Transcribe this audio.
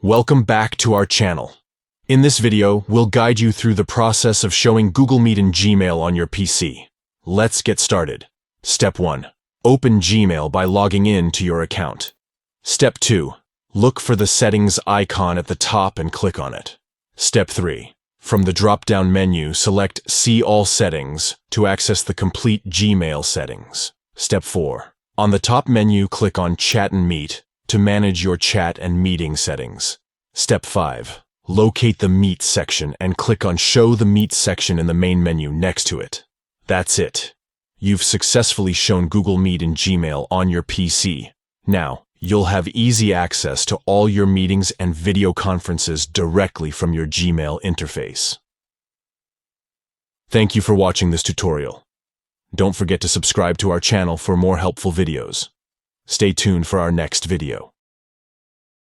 Welcome back to our channel. In this video, we'll guide you through the process of showing Google Meet in Gmail on your PC. Let's get started. Step 1. Open Gmail by logging in to your account. Step 2. Look for the settings icon at the top and click on it. Step 3. From the drop-down menu, select See All Settings to access the complete Gmail settings. Step 4. On the top menu, click on Chat and Meet to manage your chat and meeting settings. Step 5. Locate the Meet section and click on Show the Meet section in the main menu next to it. That's it. You've successfully shown Google Meet in Gmail on your PC. Now, you'll have easy access to all your meetings and video conferences directly from your Gmail interface. Thank you for watching this tutorial. Don't forget to subscribe to our channel for more helpful videos. Stay tuned for our next video.